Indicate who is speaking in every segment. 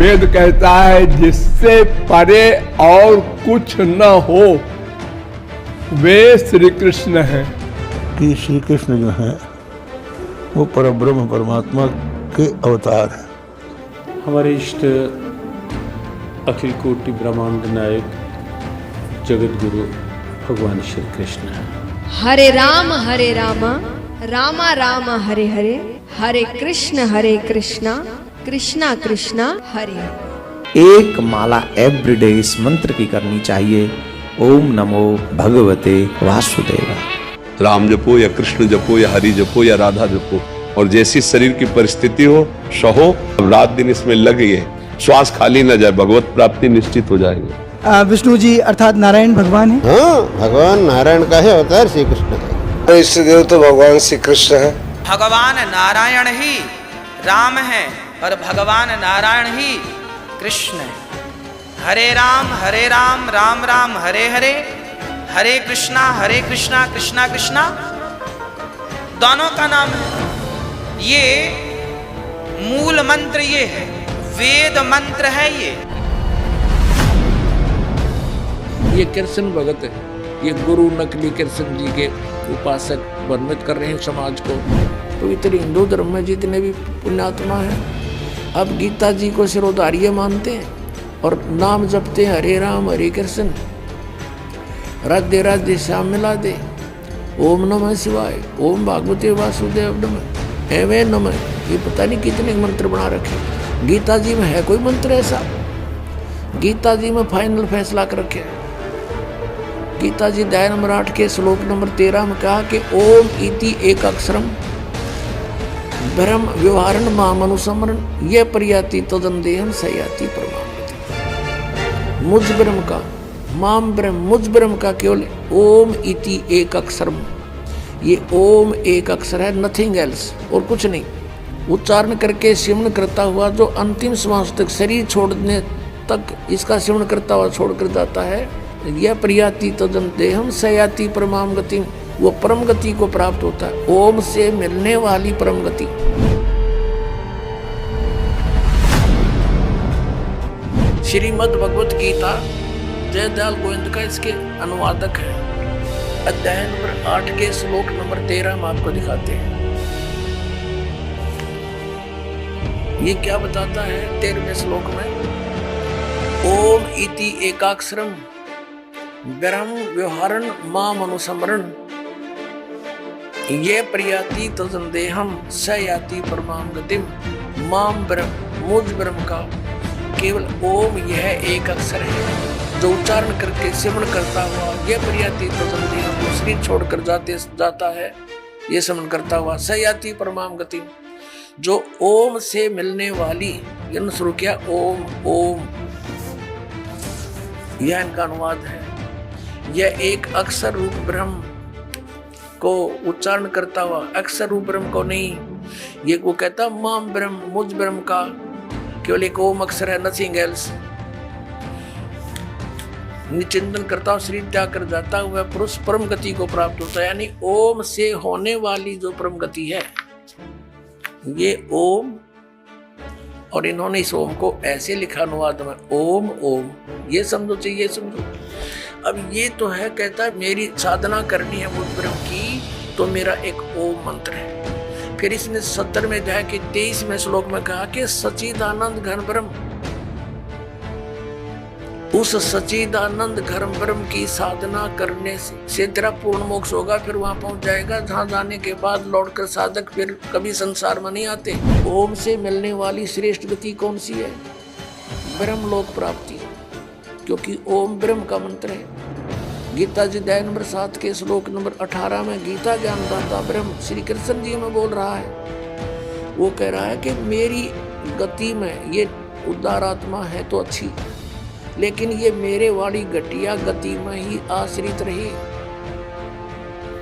Speaker 1: वेद कहता है जिससे परे और कुछ न हो वे श्री कृष्ण हैं।
Speaker 2: कि श्री कृष्ण जो है वो परब्रह्म परमात्मा के अवतार है।
Speaker 3: हमारे इष्ट अखिल कोटि ब्रह्मांड नायक जगत गुरु भगवान श्री कृष्ण है।
Speaker 4: हरे राम रामा राम हरे हरे, हरे कृष्णा कृष्णा कृष्णा हरे हरे।
Speaker 5: एक माला एवरीडे इस मंत्र की करनी चाहिए। ओम नमो भगवते वासुदेवाय।
Speaker 6: राम जपो या कृष्ण जपो या हरि जपो या राधा जपो, और जैसी शरीर की परिस्थिति हो सहो, अब रात दिन इसमें लगिए, श्वास खाली न जाए, भगवत प्राप्ति निश्चित हो जाएगी।
Speaker 7: विष्णु जी अर्थात नारायण भगवान है।
Speaker 8: हाँ, भगवान नारायण का ही अवतार श्री कृष्ण है।
Speaker 9: इष्ट देव तो भगवान श्री कृष्ण है।
Speaker 10: भगवान नारायण ही राम है और भगवान नारायण ही कृष्ण है। हरे राम राम राम हरे हरे, हरे कृष्णा कृष्णा कृष्णा दोनों का नाम है। ये मूल मंत्र ये है, वेद मंत्र है
Speaker 11: ये कृष्ण भगत है, ये गुरु नकली कृष्ण जी के उपासक वर्णित कर रहे हैं समाज को। पवित्र हिंदू धर्म में जितने भी पुण्यात्मा हैं अब गीता जी को सिरोधार्य मानते हैं और नाम जपते हैं हरे राम हरे कृष्ण, राधे राधे श्याम मिला दे, ओम नमः शिवाय, ओम भागवते वासुदेव नमः, एवं नमः। ये पता नहीं कितने मंत्र बना रखे। गीता जी में है कोई मंत्र ऐसा? गीता जी में फाइनल फैसला कर रखे। गीता जी अध्याय नंबर 8 के श्लोक नंबर 13 में कहा कि ओम इति एक अक्षरम ब्रह्म व्यवहारण माम अनुसमरण ये प्रयाति तदंदेहम सयाति परमागति। मुझ ब्रह्म का, माम ब्रह्म, मुझ ब्रह्म का केवल ओम इति एक अक्षरम, ये ओम एक अक्षर है, नथिंग एल्स, और कुछ नहीं। उच्चारण करके सिमरण करता हुआ जो अंतिम श्वास तक, शरीर छोड़ने तक इसका सिमरण करता हुआ छोड़कर जाता है, यह प्रयाति तदन देहम सयाति परमाम गति, वो परम गति को प्राप्त होता है। ओम से मिलने वाली परम गति। श्रीमद् भगवत गीता जयदयाल गोविंद का इसके अनुवादक है। अध्याय नंबर 8 के श्लोक नंबर 13 हम आपको दिखाते हैं। ये क्या बताता है 13वें श्लोक में? ओम इति एकाक्षरम ब्रह्म व्यवहारण माम अनुसमरण ये प्रयाति तदंदेहम स याति परमाम गतिम। माम ब्रह्म, मुझ ब्रह्म का केवल ओम यह एक अक्षर है जो उच्चारण करके सिमरण करता हुआ यह प्रयाति तदंदेहम वो शरीर छोड़कर जाता है, ये सिमरण करता हुआ स याति परमाम गतिम, जो ओम से मिलने वाली, यानी शुरू किया ओम ओम, यह इनका अनुवाद है। यह एक अक्षर रूप ब्रह्म को उच्चारण करता हुआ, अक्षर रूप ब्रह्म को नहीं, ये वो कहता माम ब्रह्म, मुझ ब्रह्म का केवल एक ओम अक्षर है, नथिंग एल्स। निचिंतन करता हुआ शरीर त्याग कर जाता हुआ पुरुष परम गति को प्राप्त होता है। यानी ओम से होने वाली जो परम गति है ये ओम, और इन्होंने इस ओम को ऐसे लिखा अनुवाद में ओम ओम, ये समझो चाहिए, समझो। अब ये तो है, कहता है मेरी साधना करनी है मुझ ब्रह्म की, तो मेरा एक ओम मंत्र है। फिर इसने 70वें अध्याय के 23वें श्लोक में कहा कि सच्चिदानंद घन ब्रह्म, उस सच्चिदानंद घन ब्रह्म की साधना करने से तेरा पूर्ण मोक्ष होगा। फिर वहां पहुंच जाएगा जहां जाने के बाद लौटकर साधक फिर कभी संसार में नहीं आते। ओम से मिलने वाली श्रेष्ठ गति कौन सी है? ब्रह्म लोक प्राप्ति, क्योंकि ओम ब्रह्म का मंत्र है। गीता जी अध्याय नंबर 7 के श्लोक नंबर 18 में गीता ज्ञानदाता ब्रह्म श्री कृष्ण जी में बोल रहा है। वो कह रहा है कि मेरी गति में ये उदार आत्मा है तो अच्छी, लेकिन ये मेरे वाली घटिया गति में ही आश्रित रही।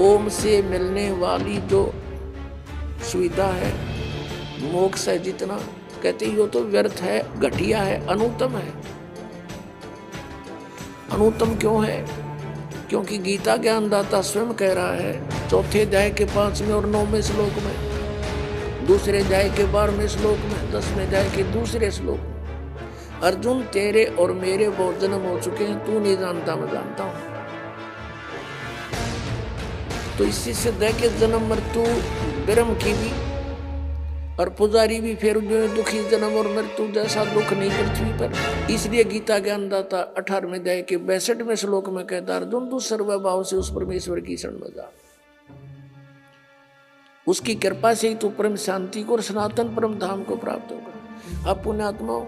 Speaker 11: ओम से मिलने वाली जो सुविधा है, मोक्ष है, जितना कहते ही हो तो व्यर्थ है, घटिया है, अनुत्तम है। अनुत्तम क्यों है? क्योंकि गीता ज्ञानदाता स्वयं कह रहा है 4थे अध्याय के 5वें और 9वें श्लोक में, 2रे अध्याय के 12वें श्लोक में, 10वें अध्याय के 2रे श्लोक में, अर्जुन तेरे और मेरे बहुत जन्म हो चुके हैं, तू नहीं जानता मैं जानता हूं। तो इससे सिद्ध है कि जन्म मृत्यु ब्रह्म की भी और पुजारी भी फिर जो दुखी जन्म और मृत्यु जैसा दुख नहीं पृथ्वी पर। इसलिए गीता ज्ञानदाता 18वें अध्याय के 62वें श्लोक में कहता अर्जुन तू सर्वभाव से उस परमेश्वर की शरण में जा, उसकी कृपा से ही तू परम शांति को और सनातन परम धाम को प्राप्त होगा। अब पुण्यात्माओं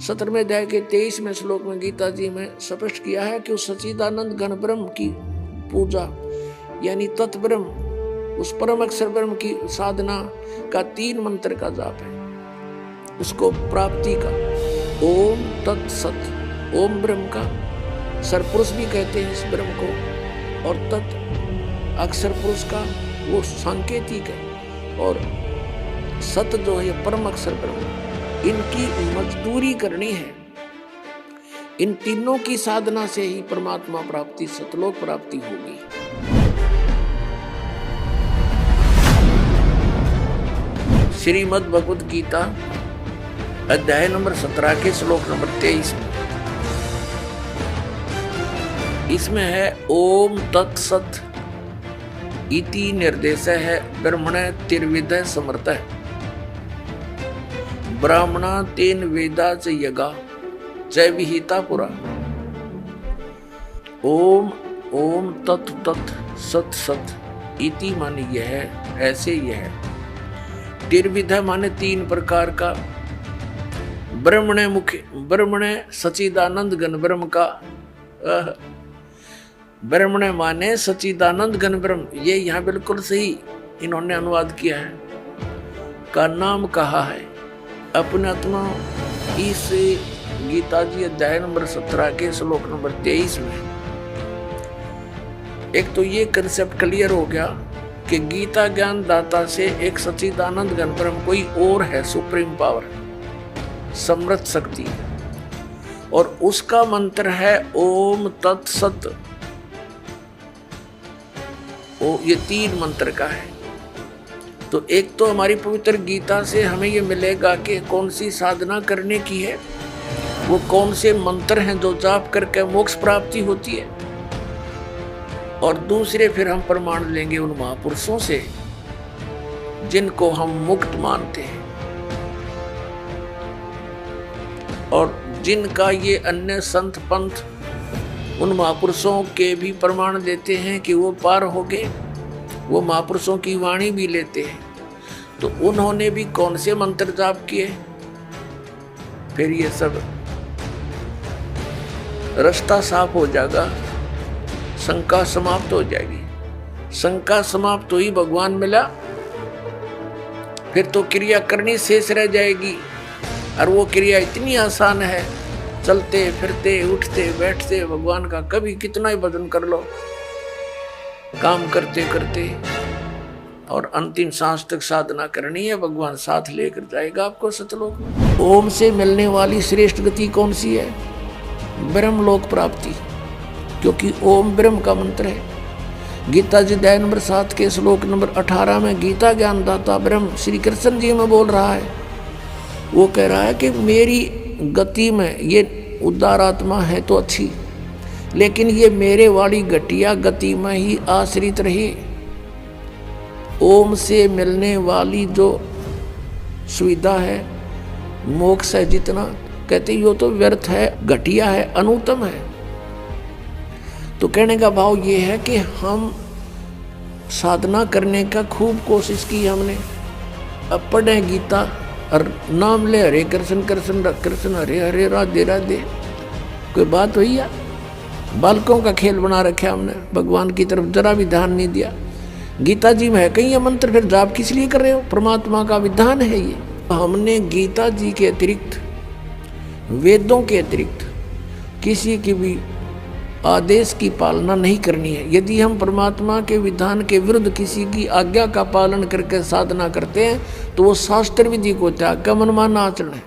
Speaker 11: 17वें अध्याय के 23वें श्लोक में गीता जी में स्पष्ट किया है कि उस सच्चिदानंद घन ब्रह्म की पूजा यानी तत्ब्रह्म, उस परम अक्षर ब्रह्म की साधना का 3 मंत्र का जाप है, उसको प्राप्ति का ओम तत्सत। ओम ब्रह्म का सरपुरुष भी कहते हैं इस ब्रह्म को, और तत् अक्षर पुरुष का वो सांकेतिक है, और सत जो है परम अक्षर ब्रह्म, इनकी मजदूरी करनी है। इन तीनों की साधना से ही परमात्मा प्राप्ति, सतलोक प्राप्ति होगी। श्रीमद् भगवद गीता अध्याय नंबर 17 के श्लोक नंबर 23 में इसमें है ओम तत्सत इति निर्देश है ब्रह्मण तिर्विद समर्थ ब्राह्मणा तेन वेदा च यगा च विहिता पुरा। ओम ओम तत् तत् सत सत इति माने यह है, ऐसे यह है। तिर्विध माने 3 प्रकार का, ब्रह्मण मुख्य, ब्रह्मण सच्चिदानंद घन ब्रह्म का, ब्रह्मण माने सच्चिदानंद घन ब्रह्म, ये यहाँ बिल्कुल सही इन्होंने अनुवाद किया है, का नाम कहा है। अपने आत्मा इस गीता जी अध्याय नंबर 17 के श्लोक नंबर 23 में एक तो ये कंसेप्ट क्लियर हो गया कि गीता ज्ञान दाता से एक सच्चिदानंद घन ब्रह्म कोई और है, सुप्रीम पावर, समृद्ध शक्ति, और उसका मंत्र है ओम तत्सत। ये 3 मंत्र का है। तो एक तो हमारी पवित्र गीता से हमें ये मिलेगा कि कौन सी साधना करने की है, वो कौन से मंत्र हैं जो जाप करके मोक्ष प्राप्ति होती है, और दूसरे फिर हम प्रमाण लेंगे उन महापुरुषों से जिनको हम मुक्त मानते हैं और जिनका ये अन्य संत पंथ उन महापुरुषों के भी प्रमाण देते हैं कि वो पार हो गए, वो महापुरुषों की वाणी भी लेते हैं। तो उन्होंने भी कौन से मंत्र जाप किए, फिर ये सब रास्ता साफ हो जाएगा, शंका समाप्त हो जाएगी। शंका समाप्त हुई, भगवान मिला, फिर तो क्रिया करनी शेष रह जाएगी, और वो क्रिया इतनी आसान है, चलते फिरते उठते बैठते भगवान का कभी कितना ही भजन कर लो, काम करते करते, और अंतिम सांस तक साधना करनी है, भगवान साथ लेकर जाएगा आपको सतलोक में। ओम से मिलने वाली श्रेष्ठ गति कौन सी है? ब्रह्मलोक प्राप्ति, क्योंकि ओम ब्रह्म का मंत्र है। गीता जी अध्याय नंबर 7 के श्लोक नंबर 18 में गीता ज्ञानदाता ब्रह्म श्री कृष्ण जी में बोल रहा है, वो कह रहा है कि मेरी गति में ये उदार आत्मा है तो अच्छी, लेकिन ये मेरे वाली घटिया गति में ही आश्रित रही। ओम से मिलने वाली जो सुविधा है, मोक्ष है, जितना कहते यो तो व्यर्थ है, घटिया है, अनुत्तम है। तो कहने का भाव ये है कि हम साधना करने का खूब कोशिश की हमने, अब पढ़े गीता और नाम ले हरे कृष्ण कृष्ण कृष्ण हरे हरे राधे राधे, कोई बात हुई या? बालकों का खेल बना रखा हमने, भगवान की तरफ जरा भी ध्यान नहीं दिया। गीता जी में है कहीं ये मंत्र, फिर जाप किस लिए कर रहे हो? परमात्मा का विधान है ये। हमने गीता जी के अतिरिक्त, वेदों के अतिरिक्त किसी की भी आदेश की पालना नहीं करनी है। यदि हम परमात्मा के विधान के विरुद्ध किसी की आज्ञा का पालन करके साधना करते हैं तो वो शास्त्र विधि को त्याग कर मनमाना आचरण है।